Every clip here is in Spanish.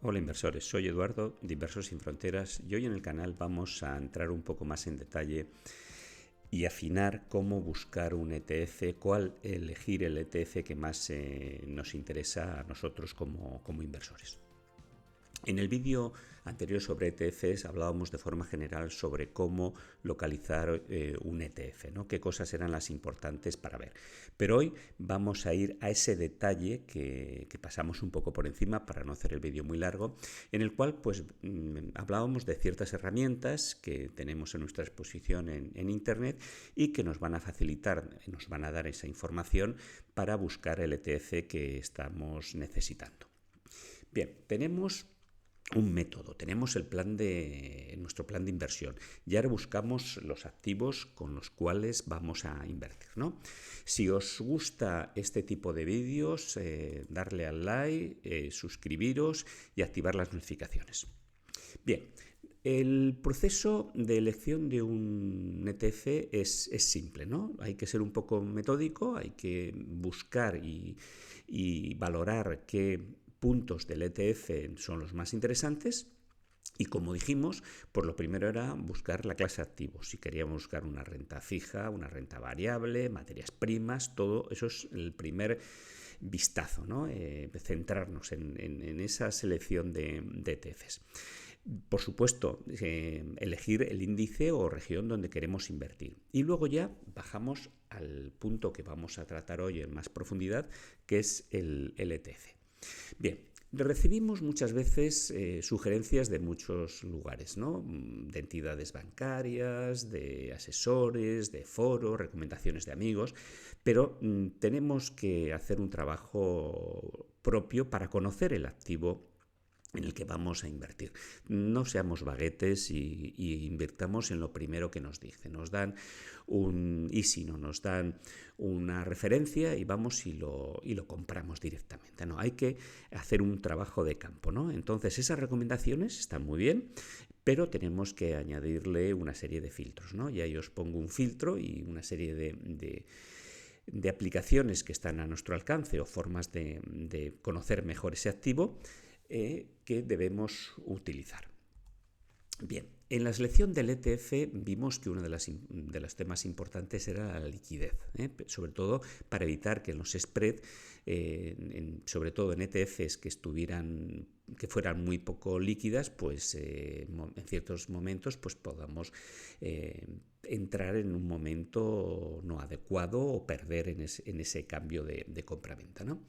Hola inversores, soy Eduardo de Inversores Sin Fronteras y hoy en el canal vamos a entrar un poco más en detalle y afinar cómo buscar un ETF, cuál elegir el ETF que más nos interesa a nosotros como inversores. En el vídeo anterior sobre ETFs hablábamos de forma general sobre cómo localizar un ETF, ¿no? Qué cosas eran las importantes para ver. Pero hoy vamos a ir a ese detalle que pasamos un poco por encima para no hacer el vídeo muy largo, en el cual pues hablábamos de ciertas herramientas que tenemos en nuestra exposición en Internet y que nos van a facilitar, nos van a dar esa información para buscar el ETF que estamos necesitando. Bien, tenemos un método, tenemos nuestro plan de inversión y ahora buscamos los activos con los cuales vamos a invertir, ¿no? Si os gusta este tipo de vídeos, darle al like, suscribiros y activar las notificaciones. Bien, el proceso de elección de un ETF es simple, ¿no? Hay que ser un poco metódico, hay que buscar y valorar qué puntos del ETF son los más interesantes. Y como dijimos, pues lo primero era buscar la clase de activos. Si queríamos buscar una renta fija, una renta variable, materias primas, todo eso es el primer vistazo, ¿no? Centrarnos en esa selección de ETFs. Por supuesto, elegir el índice o región donde queremos invertir. Y luego ya bajamos al punto que vamos a tratar hoy en más profundidad, que es el ETF. Bien, recibimos muchas veces sugerencias de muchos lugares, ¿no? De entidades bancarias, de asesores, de foros, recomendaciones de amigos, pero tenemos que hacer un trabajo propio para conocer el activo en el que vamos a invertir. No seamos baguetes y invirtamos en lo primero que nos dicen. Nos dan nos dan una referencia y vamos y lo compramos directamente. No, hay que hacer un trabajo de campo, ¿no? Entonces esas recomendaciones están muy bien, pero tenemos que añadirle una serie de filtros, ¿no? Y ahí os pongo un filtro y una serie de aplicaciones que están a nuestro alcance o formas de conocer mejor ese activo que debemos utilizar. Bien, en la selección del ETF vimos que uno de los temas importantes era la liquidez, sobre todo para evitar que los spread, sobre todo en ETFs que fueran muy poco líquidas, pues en ciertos momentos pues podamos entrar en un momento no adecuado o perder en ese cambio de compra-venta, ¿no?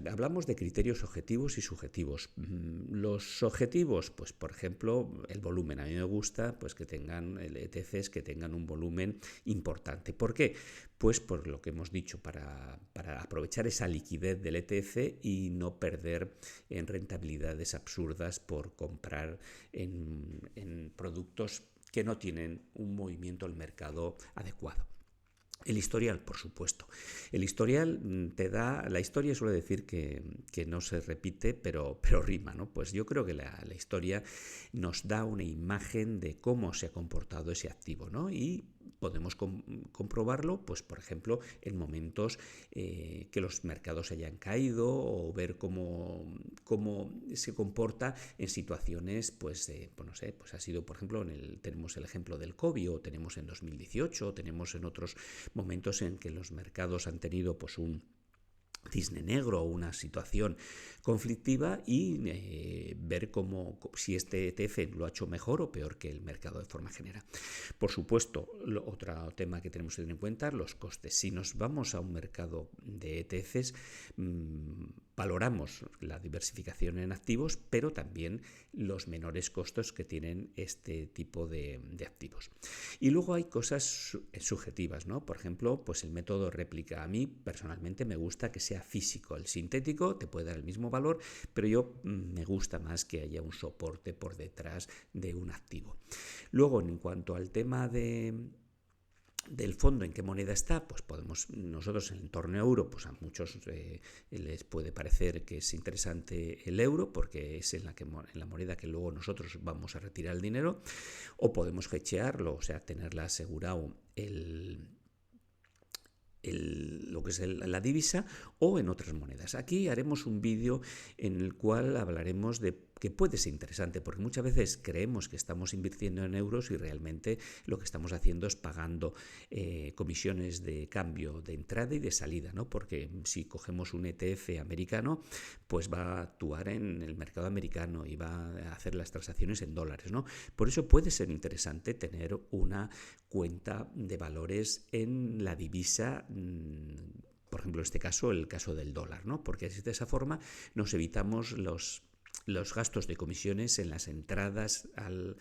Hablamos de criterios objetivos y subjetivos. Los objetivos, pues por ejemplo, el volumen. A mí me gusta pues que tengan ETFs que tengan un volumen importante. ¿Por qué? Pues por lo que hemos dicho, para aprovechar esa liquidez del ETF y no perder en rentabilidades absurdas por comprar en productos que no tienen un movimiento al mercado adecuado. El historial, por supuesto. El historial te da... La historia suele decir que no se repite, pero rima, ¿no? Pues yo creo que la historia nos da una imagen de cómo se ha comportado ese activo, ¿no? Y podemos comprobarlo, pues por ejemplo, en momentos que los mercados hayan caído o ver cómo se comporta en situaciones, pues no sé, pues ha sido, por ejemplo, tenemos el ejemplo del COVID, o tenemos en 2018, o tenemos en otros momentos en que los mercados han tenido pues un cisne negro o una situación conflictiva y ver si este ETF lo ha hecho mejor o peor que el mercado de forma general. Por supuesto, otro tema que tenemos que tener en cuenta, los costes. Si nos vamos a un mercado de ETFs, valoramos la diversificación en activos, pero también los menores costos que tienen este tipo de activos. Y luego hay cosas subjetivas, ¿no? Por ejemplo, pues el método réplica. A mí personalmente me gusta que sea físico. El sintético te puede dar el mismo valor, pero yo me gusta más que haya un soporte por detrás de un activo. Luego, en cuanto al tema del fondo, en qué moneda está, pues podemos nosotros en el entorno euro, pues a muchos les puede parecer que es interesante el euro porque es en la moneda que luego nosotros vamos a retirar el dinero, o podemos hedgearlo, o sea, tenerla asegurado lo que es la divisa o en otras monedas. Aquí haremos un vídeo en el cual hablaremos de que puede ser interesante, porque muchas veces creemos que estamos invirtiendo en euros y realmente lo que estamos haciendo es pagando comisiones de cambio de entrada y de salida, ¿no? Porque si cogemos un ETF americano, pues va a actuar en el mercado americano y va a hacer las transacciones en dólares, ¿no? Por eso puede ser interesante tener una cuenta de valores en la divisa, por ejemplo, en este caso, el caso del dólar, ¿no? Porque de esa forma nos evitamos los gastos de comisiones en las entradas al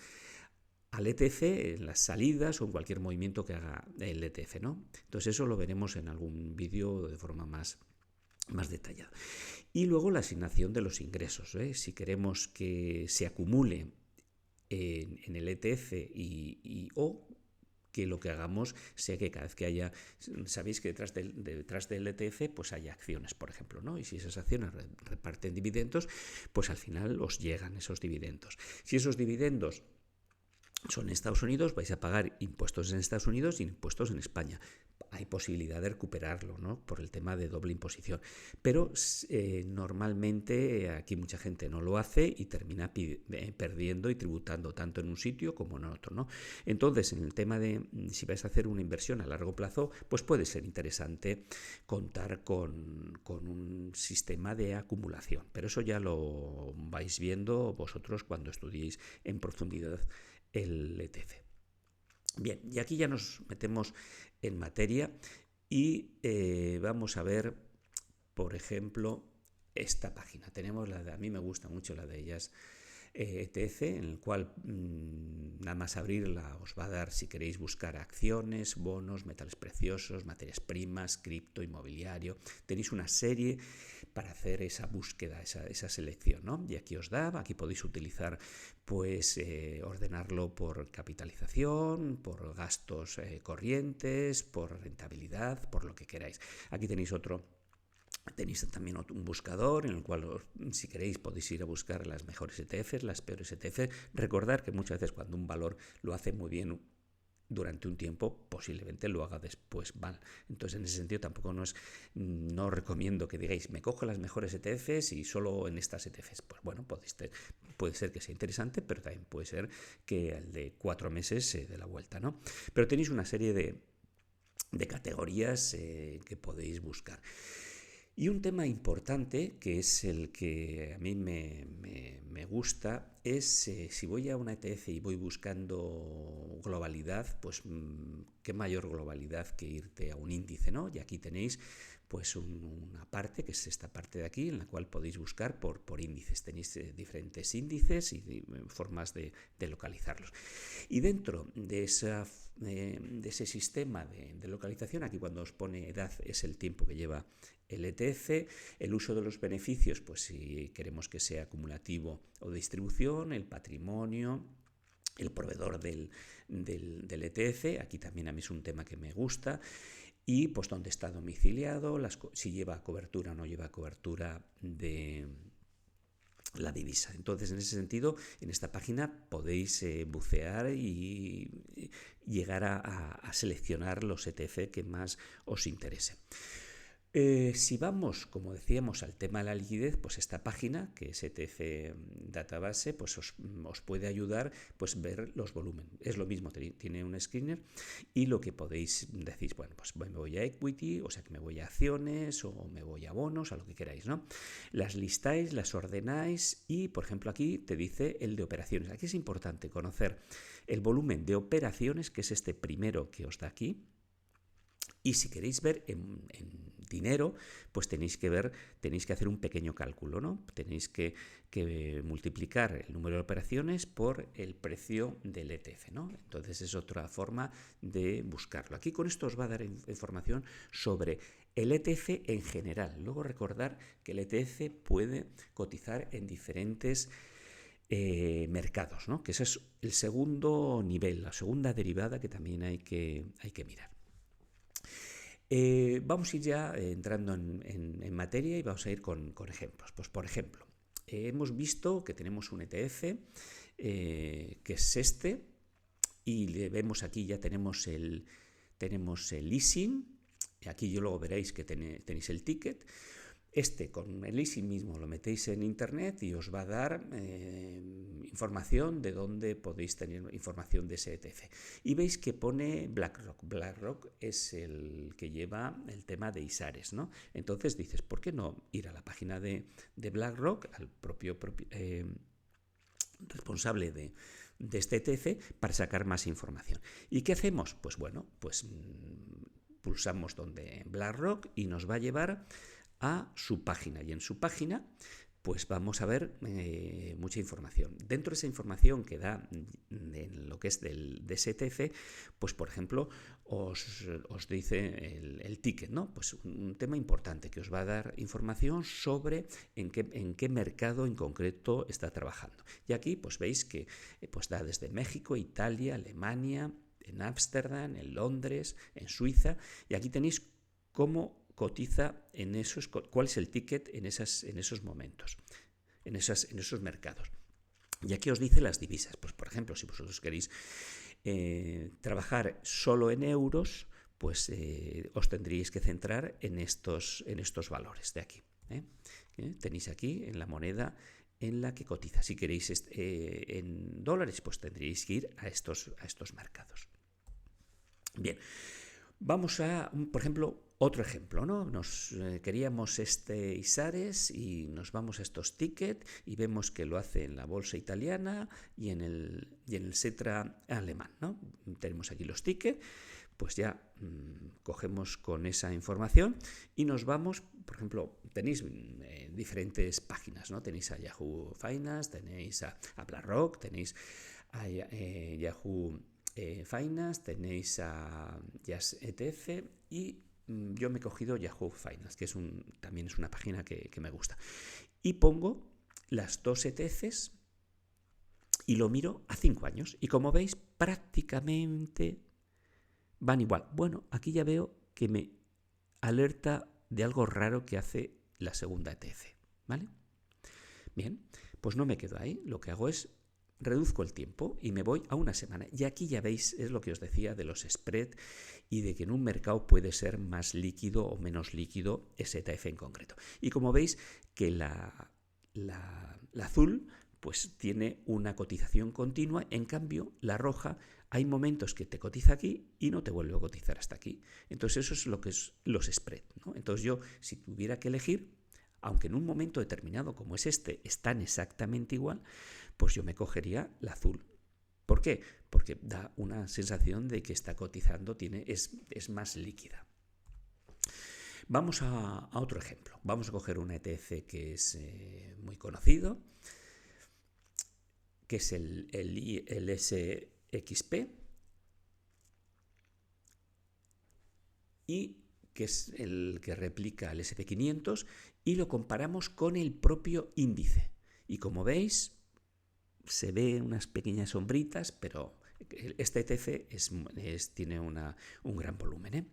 ETF, en las salidas o en cualquier movimiento que haga el ETF, ¿no? Entonces eso lo veremos en algún vídeo de forma más detallada. Y luego la asignación de los ingresos, ¿eh? Si queremos que se acumule en el ETF o que lo que hagamos sea que cada vez que haya, sabéis que detrás del ETF pues haya acciones, por ejemplo, ¿no? Y si esas acciones reparten dividendos, pues al final os llegan esos dividendos. Si esos dividendos son en Estados Unidos, vais a pagar impuestos en Estados Unidos y impuestos en España. Hay posibilidad de recuperarlo, ¿no? Por el tema de doble imposición. Pero normalmente aquí mucha gente no lo hace y termina perdiendo y tributando tanto en un sitio como en otro, ¿no? Entonces, en el tema de si vais a hacer una inversión a largo plazo, pues puede ser interesante contar con un sistema de acumulación. Pero eso ya lo vais viendo vosotros cuando estudiéis en profundidad el ETF. Bien, y aquí ya nos metemos en materia y vamos a ver, por ejemplo, esta página. Tenemos a mí me gusta mucho la de ellas, ETF, en el cual nada más abrirla os va a dar, si queréis buscar acciones, bonos, metales preciosos, materias primas, cripto, inmobiliario. Tenéis una serie para hacer esa búsqueda, esa selección, ¿no? Y aquí os da, aquí podéis utilizar, pues ordenarlo por capitalización, por gastos corrientes, por rentabilidad, por lo que queráis. Aquí tenéis Tenéis también un buscador en el cual, si queréis, podéis ir a buscar las mejores ETFs, las peores ETFs. Recordar que muchas veces cuando un valor lo hace muy bien durante un tiempo, posiblemente lo haga después mal. Entonces, en ese sentido, tampoco no recomiendo que digáis, me cojo las mejores ETFs y solo en estas ETFs. Pues bueno, puede ser que sea interesante, pero también puede ser que el de 4 meses se dé la vuelta, ¿no? Pero tenéis una serie de categorías que podéis buscar. Y un tema importante, que es el que a mí me gusta, es si voy a una ETF y voy buscando globalidad, pues qué mayor globalidad que irte a un índice, ¿no? Y aquí tenéis pues una parte, que es esta parte de aquí, en la cual podéis buscar por índices. Tenéis diferentes índices y formas de localizarlos. Y dentro de ese sistema de localización, aquí cuando os pone edad es el tiempo que lleva el ETF, el uso de los beneficios, pues si queremos que sea acumulativo o de distribución, el patrimonio, el proveedor del ETF, aquí también a mí es un tema que me gusta, y pues dónde está domiciliado, si lleva cobertura o no lleva cobertura de la divisa. Entonces, en ese sentido, en esta página podéis bucear y llegar a seleccionar los ETF que más os interesen. Si vamos, como decíamos, al tema de la liquidez, pues esta página, que es ETF Database, pues os puede ayudar pues ver los volúmenes. Es lo mismo, tiene un screener y lo que podéis decir, bueno, pues me voy a equity, o sea que me voy a acciones o me voy a bonos, a lo que queráis, ¿no? Las listáis, las ordenáis y, por ejemplo, aquí te dice el de operaciones. Aquí es importante conocer el volumen de operaciones, que es este primero que os da aquí. Y si queréis ver en dinero, pues tenéis que hacer un pequeño cálculo, ¿no? Tenéis que multiplicar el número de operaciones por el precio del ETF, ¿no? Entonces es otra forma de buscarlo. Aquí con esto os va a dar información sobre el ETF en general. Luego recordar que el ETF puede cotizar en diferentes mercados, ¿no? Que ese es el segundo nivel, la segunda derivada que también hay que mirar. Vamos a ir ya entrando en materia y vamos a ir con ejemplos. Pues por ejemplo, hemos visto que tenemos un ETF que es este y le vemos aquí, ya tenemos el leasing, Aquí yo luego veréis que tenéis el ticket. Con el ISIN mismo lo metéis en internet y os va a dar información de dónde podéis tener información de ese ETF. Y veis que pone BlackRock. BlackRock es el que lleva el tema de ISARES, ¿no? Entonces dices, ¿por qué no ir a la página de BlackRock, al propio responsable de este ETF, para sacar más información? ¿Y qué hacemos? Pues bueno, pues pulsamos donde BlackRock y nos va a llevar a su página, y en su página pues vamos a ver mucha información. Dentro de esa información que da en lo que es de ese ETF, pues por ejemplo os dice el ticket, ¿no? Pues un tema importante que os va a dar información sobre en qué mercado en concreto está trabajando. Y aquí pues veis que pues da desde México, Italia, Alemania, en Ámsterdam, en Londres, en Suiza, y aquí tenéis cómo cotiza cuál es el ticket en esos momentos, en esos mercados. Y aquí os dice las divisas. Pues por ejemplo, si vosotros queréis trabajar solo en euros, pues os tendríais que centrar en estos valores de aquí. Tenéis aquí en la moneda en la que cotiza. Si queréis en dólares, pues tendríais que ir a estos mercados. Bien, vamos a, por ejemplo, otro ejemplo, ¿no? Queríamos ISARES y nos vamos a estos tickets y vemos que lo hace en la bolsa italiana y en el Xetra alemán, ¿no? Tenemos aquí los tickets, pues ya cogemos con esa información y nos vamos, por ejemplo, tenéis diferentes páginas, ¿no? Tenéis a Yahoo Finance, tenéis a BlackRock, tenéis a Yahoo Finance, tenéis a Just ETF y yo me he cogido Yahoo Finance, que también es una página que me gusta. Y pongo las dos ETFs y lo miro a 5 años. Y como veis, prácticamente van igual. Bueno, aquí ya veo que me alerta de algo raro que hace la segunda ETF, ¿vale? Bien, pues no me quedo ahí. Lo que hago es reduzco el tiempo y me voy a una semana. Y aquí ya veis, es lo que os decía de los spread y de que en un mercado puede ser más líquido o menos líquido ese ETF en concreto. Y como veis que la azul pues tiene una cotización continua, en cambio la roja hay momentos que te cotiza aquí y no te vuelve a cotizar hasta aquí. Entonces eso es lo que es los spread, ¿no? Entonces yo, si tuviera que elegir, aunque en un momento determinado como es están exactamente igual, pues yo me cogería la azul. ¿Por qué? Porque da una sensación de que está cotizando, es más líquida. Vamos a otro ejemplo. Vamos a coger un ETF que es muy conocido, que es el SXP, y que es el que replica el SP500, y lo comparamos con el propio índice. Y como veis, se ve unas pequeñas sombritas, pero este ETF tiene un gran volumen,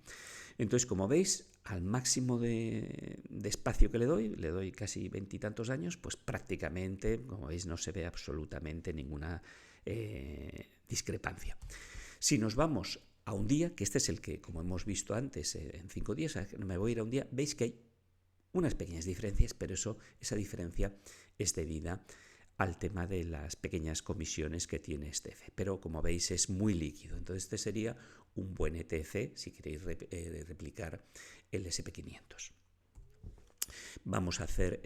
Entonces, como veis, al máximo de espacio que le doy casi 20 y tantos años, pues prácticamente, como veis, no se ve absolutamente ninguna discrepancia. Si nos vamos a un día, que este es el que, como hemos visto antes, en 5 días, me voy a ir a un día, veis que hay unas pequeñas diferencias, pero esa diferencia es debida al tema de las pequeñas comisiones que tiene este ETF. Pero como veis es muy líquido, entonces este sería un buen ETF si queréis replicar el SP500. Vamos a hacer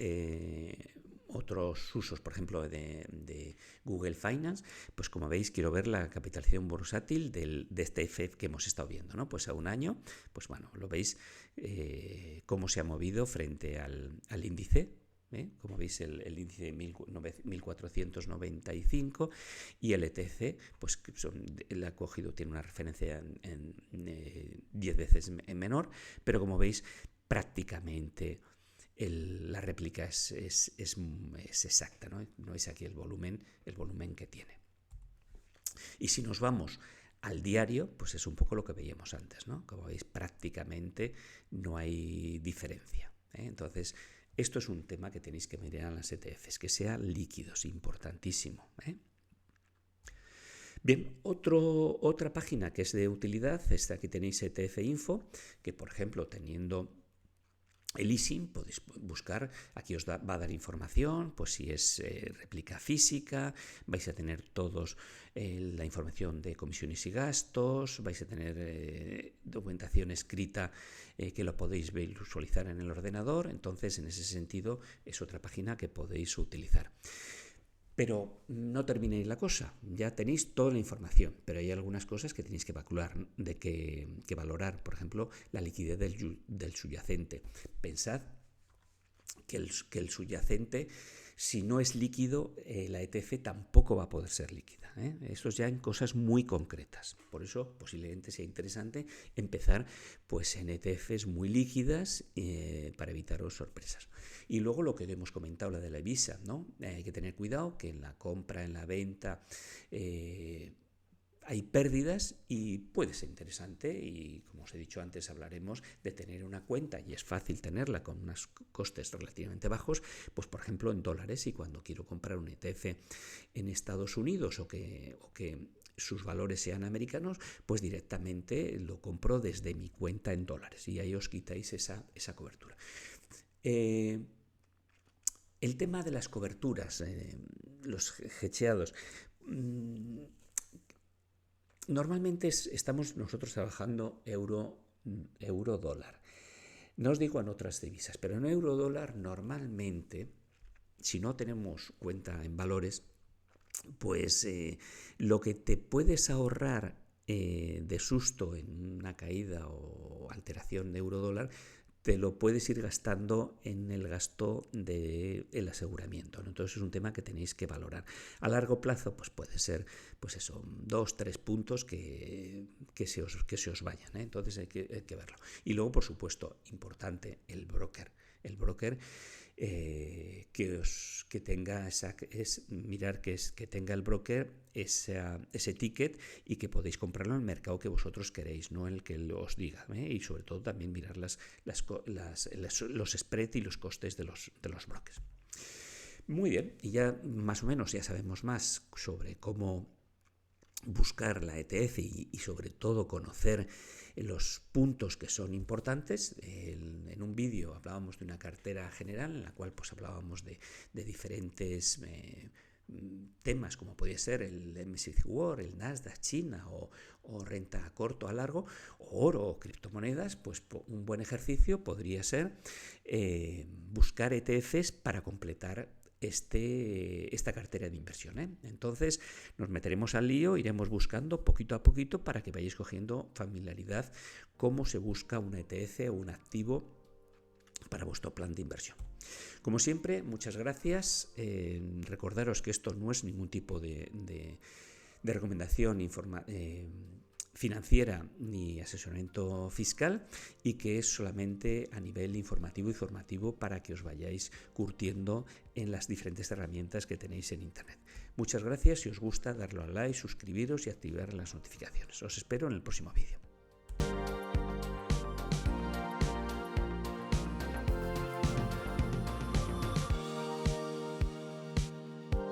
otros usos, por ejemplo, de Google Finance. Pues como veis, quiero ver la capitalización bursátil de este ETF que hemos estado viendo, ¿no? Pues a un año, pues bueno, lo veis cómo se ha movido frente al índice. Como veis, el índice de 1495 y el ETC, pues tiene una referencia en 10 veces menor, pero como veis, prácticamente la réplica es exacta, ¿no? No es aquí el volumen que tiene. Y si nos vamos al diario, pues es un poco lo que veíamos antes, ¿no? Como veis, prácticamente no hay diferencia, Entonces, esto es un tema que tenéis que mirar en las ETFs, que sean líquidos, importantísimo. Bien, otra página que es de utilidad, esta que tenéis ETF Info, que por ejemplo teniendo el easing podéis buscar, aquí os va a dar información, pues si es réplica física, vais a tener todos la información de comisiones y gastos, vais a tener documentación escrita que lo podéis visualizar en el ordenador, entonces en ese sentido es otra página que podéis utilizar. Pero no terminéis la cosa, ya tenéis toda la información, pero hay algunas cosas que tenéis que valorar, por ejemplo, la liquidez del subyacente. Pensad que el subyacente, si no es líquido, la ETF tampoco va a poder ser líquida. Eso ya en cosas muy concretas. Por eso posiblemente sea interesante empezar pues, en ETFs muy líquidas para evitaros sorpresas. Y luego lo que hemos comentado, la de la Visa, ¿no? Hay que tener cuidado que en la compra, en la venta, hay pérdidas y puede ser interesante, y como os he dicho antes hablaremos de tener una cuenta, y es fácil tenerla con unos costes relativamente bajos, pues por ejemplo en dólares, y cuando quiero comprar un ETF en Estados Unidos o que sus valores sean americanos, pues directamente lo compro desde mi cuenta en dólares y ahí os quitáis esa cobertura. El tema de las coberturas, los hedgeados, normalmente estamos nosotros trabajando euro-dólar. No os digo en otras divisas, pero en euro-dólar normalmente, si no tenemos cuenta en valores, pues lo que te puedes ahorrar de susto en una caída o alteración de euro-dólar, te lo puedes ir gastando en el gasto del aseguramiento, ¿no? Entonces es un tema que tenéis que valorar. A largo plazo, pues puede ser, pues eso, 2-3 puntos que se os vayan, ¿eh? Entonces hay que verlo. Y luego, por supuesto, importante, el broker. El broker que tenga mirar que tenga el broker ese ticket y que podéis comprarlo en el mercado que vosotros queréis, no el que os diga, y sobre todo también mirar los spreads y los costes de los brokers. Muy bien, y ya más o menos ya sabemos más sobre cómo buscar la ETF y sobre todo conocer los puntos que son importantes. En un vídeo hablábamos de una cartera general en la cual pues hablábamos de diferentes temas como podría ser el MSCI World, el Nasdaq China o renta a corto a largo, o oro o criptomonedas. Pues un buen ejercicio podría ser buscar ETFs para completar esta cartera de inversión, ¿eh? Entonces nos meteremos al lío, iremos buscando poquito a poquito para que vayáis cogiendo familiaridad cómo se busca un ETF o un activo para vuestro plan de inversión. Como siempre, muchas gracias. Recordaros que esto no es ningún tipo de recomendación financiera ni asesoramiento fiscal, y que es solamente a nivel informativo para que os vayáis curtiendo en las diferentes herramientas que tenéis en internet. Muchas gracias. Si os gusta, darle a like, suscribiros y activar las notificaciones. Os espero en el próximo vídeo.